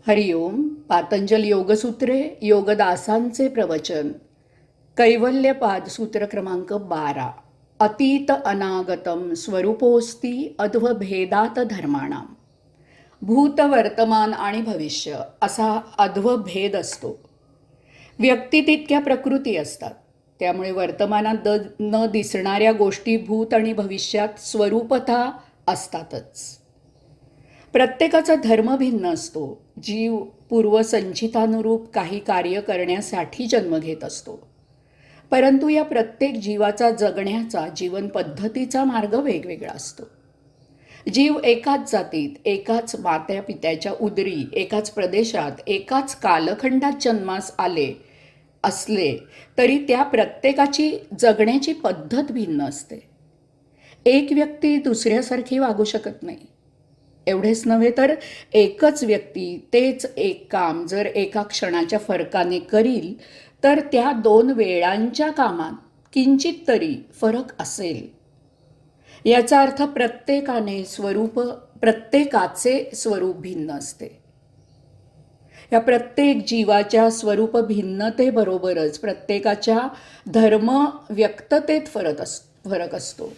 हरिओम. पातंजल योगसूत्रे योगदासांचे प्रवचन. कैवल्यपाद सूत्र क्रमांक 12. अतीत अनागतम स्वरूपोस्ती अध्वभेदात धर्माणाम. भूत, वर्तमान आणि भविष्य असा अध्वभेद असतो. व्यक्ती तितक्या प्रकृती असतात. त्यामुळे वर्तमानात न दिसणाऱ्या गोष्टी भूत आणि भविष्यात स्वरूपतः असतातच. प्रत्येकाचा धर्म भिन्न असतो. जीव पूर्वसंचितानुरूप काही कार्य करण्यासाठी जन्म घेत असतो. परंतु या प्रत्येक जीवाचा जगण्याचा जीवन पद्धतीचा मार्ग वेगवेगळा असतो. जीव एकाच जातीत, एकाच मात्या पित्याच्या उदरी, एकाच प्रदेशात, एकाच कालखंडात जन्मास आले असले तरी त्या प्रत्येकाची जगण्याची पद्धत भिन्न असते. एक व्यक्ती दुसऱ्यासारखी वागू शकत नाही. एवढेच नव्हे तर एकच व्यक्ती तेच एक काम जर एका क्षणाच्या फरकाने करील तर त्या दोन वेळांच्या कामात किंचित तरी फरक असेल. याचा अर्थ प्रत्येकाचे स्वरूप भिन्न असते. या प्रत्येक जीवाच्या स्वरूप भिन्नतेबरोबरच प्रत्येकाच्या धर्म व्यक्ततेत फरक असतो.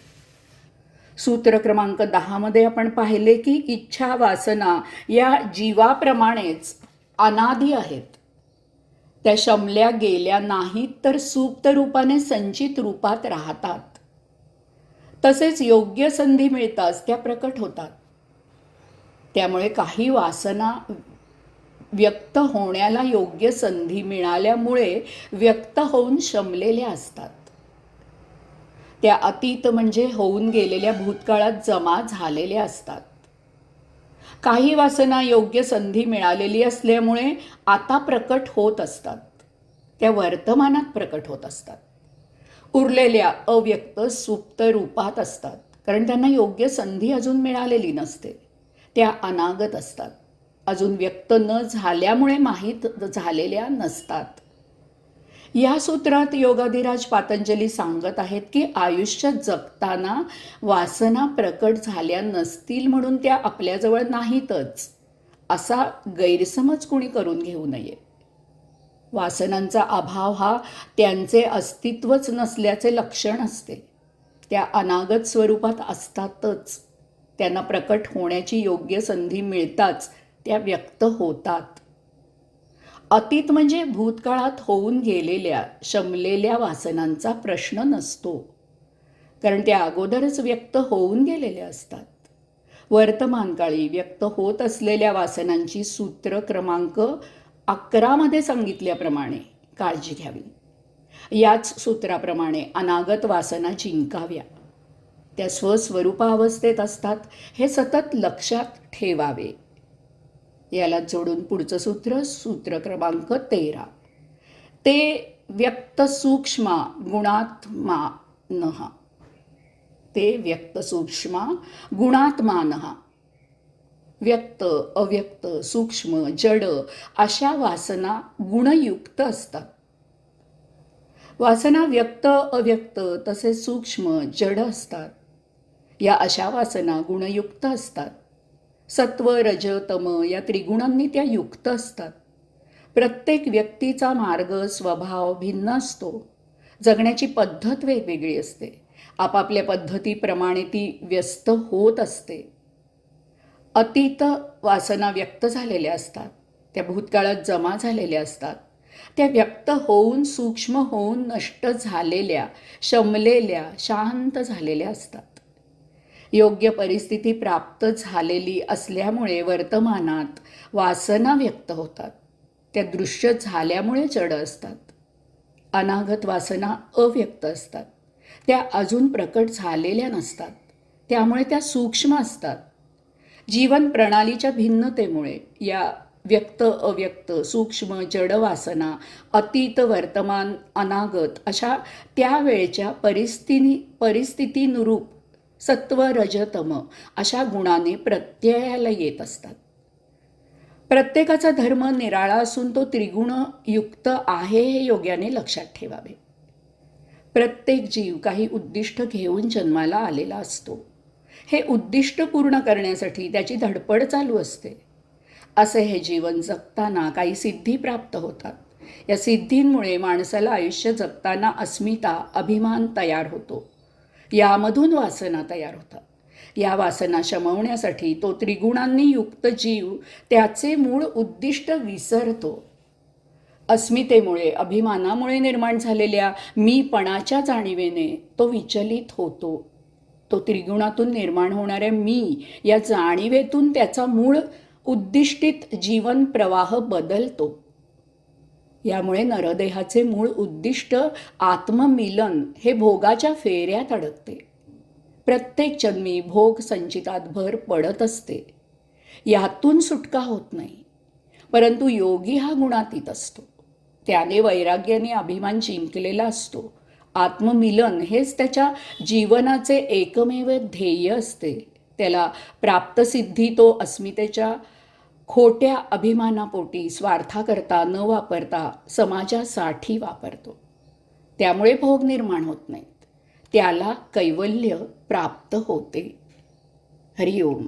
सूत्र क्रमांक 10 मध्ये आपण पाहिले की इच्छा वासना या जीवाप्रमाणेच अनादी आहेत. त्या शमल्या गेल्या नाहीत तर सुप्त रूपाने संचित रूपात राहतात. तसेच योग्य संधी मिळताच त्या प्रकट होतात. त्यामुळे काही वासना व्यक्त होण्याला योग्य संधी मिळाल्यामुळे व्यक्त होऊन शमलेल्या असतात. त्या अतीत म्हणजे होऊन गेलेल्या भूतकाळात जमा झालेल्या असतात. काही वासना योग्य संधी मिळालेली असल्यामुळे आता प्रकट होत असतात. त्या वर्तमानात प्रकट होत असतात. उरलेल्या अव्यक्त सुप्त रूपात असतात, कारण त्यांना योग्य संधी अजून मिळालेली नसते. त्या अनागत असतात, अजून व्यक्त न झाल्यामुळे माहीत झालेल्या नसतात. या सूत्रात योगाधिराज पातंजली सांगत आहेत की आयुष्य जगताना वासना प्रकट झाल्या नसतील म्हणून त्या आपल्याजवळ नाहीतच असा गैरसमज कुणी करून घेऊ नये. वासनांचा अभाव हा त्यांचे अस्तित्वच नसल्याचे लक्षण असते. त्या अनागत स्वरूपात असतातच. त्यांना प्रकट होण्याची योग्य संधी मिळताच त्या व्यक्त होतात. अतीत म्हणजे भूतकाळात होऊन गेलेल्या शमलेल्या वासनांचा प्रश्न नसतो, कारण त्या अगोदरच व्यक्त होऊन गेलेल्या असतात. वर्तमान काळी व्यक्त होत असलेल्या वासनांची सूत्र क्रमांक 11 मध्ये सांगितल्याप्रमाणे काळजी घ्यावी. याच सूत्राप्रमाणे अनागत वासना जिंकाव्या. त्या स्वस्वरूपावस्थेत असतात हे सतत लक्षात ठेवावे. याला जोडून पुढचं सूत्र क्रमांक 13. ते व्यक्त सूक्ष्म गुणात्मानः. ते व्यक्त सूक्ष्म गुणात्मानः. व्यक्त, अव्यक्त, सूक्ष्म, जड अशा वासना गुणयुक्त असतात. वासना व्यक्त, अव्यक्त तसेच सूक्ष्म, जड असतात. या अशा वासना गुणयुक्त असतात. सत्व, रज, तम या त्रिगुणांनी त्या युक्त असतात. प्रत्येक व्यक्तीचा मार्ग, स्वभाव भिन्न असतो. जगण्याची पद्धत वेगवेगळी असते. आपापल्या पद्धतीप्रमाणे ती व्यस्त होत असते. अतीत वासना व्यक्त झालेल्या असतात. त्या भूतकाळात जमा झालेल्या असतात. त्या व्यक्त होऊन सूक्ष्म होऊन नष्ट झालेल्या, शमलेल्या, शांत झालेल्या असतात. योग्य परिस्थिती प्राप्त झालेली असल्यामुळे वर्तमानात वासना व्यक्त होतात. त्या दृश्य झाल्यामुळे जड असतात. अनागत वासना अव्यक्त असतात. त्या अजून प्रकट झालेल्या नसतात. त्यामुळे त्या सूक्ष्म असतात. जीवन प्रणालीच्या भिन्नतेमुळे या व्यक्त, अव्यक्त, सूक्ष्म, जड वासना अतीत, वर्तमान, अनागत अशा त्यावेळच्या परिस्थितीनुरूप सत्व, रज, तम अशा गुणाने प्रत्ययाला येत असतात. प्रत्येकाचा धर्म निराळा असून तो त्रिगुणयुक्त आहे हे योग्याने लक्षात ठेवावे. प्रत्येक जीव काही उद्दिष्ट घेऊन जन्माला आलेला असतो. हे उद्दिष्ट पूर्ण करण्यासाठी त्याची धडपड चालू असते. असे हे जीवन जगताना काही सिद्धी प्राप्त होतात. या सिद्धींमुळे माणसाला आयुष्य जगताना अस्मिता, अभिमान तयार होतो. यामधून वासना तयार होतात. या वासना शमवण्यासाठी तो त्रिगुणांनी युक्त जीव त्याचे मूळ उद्दिष्ट विसरतो. अस्मितेमुळे, अभिमानामुळे निर्माण झालेल्या मीपणाच्या जाणीवेने तो विचलित होतो. तो त्रिगुणातून निर्माण होणाऱ्या मी या जाणीवेतून त्याचा मूळ उद्दिष्टित जीवन प्रवाह बदलतो. यामुळे नरदेहाचे मूळ उद्दिष्ट आत्ममिलन हे भोगाच्या फेऱ्यात अडकते. प्रत्येक जन्मी भोग संचितात भर पडत असते. यातून सुटका होत नाही. परंतु योगी हा गुणातीत असतो. त्याने वैराग्याने अभिमान जिंकलेला असतो. आत्ममिलन हेच त्याच्या जीवनाचे एकमेव ध्येय असते. त्याला प्राप्तसिद्धी तो अस्मितेच्या खोट्या अभिमानापोटी स्वार्थाकरता न वापरता समाजासाठी वापरतो. त्यामुळे भोग निर्माण होत नाहीत. त्याला कैवल्य प्राप्त होते. हरिओम.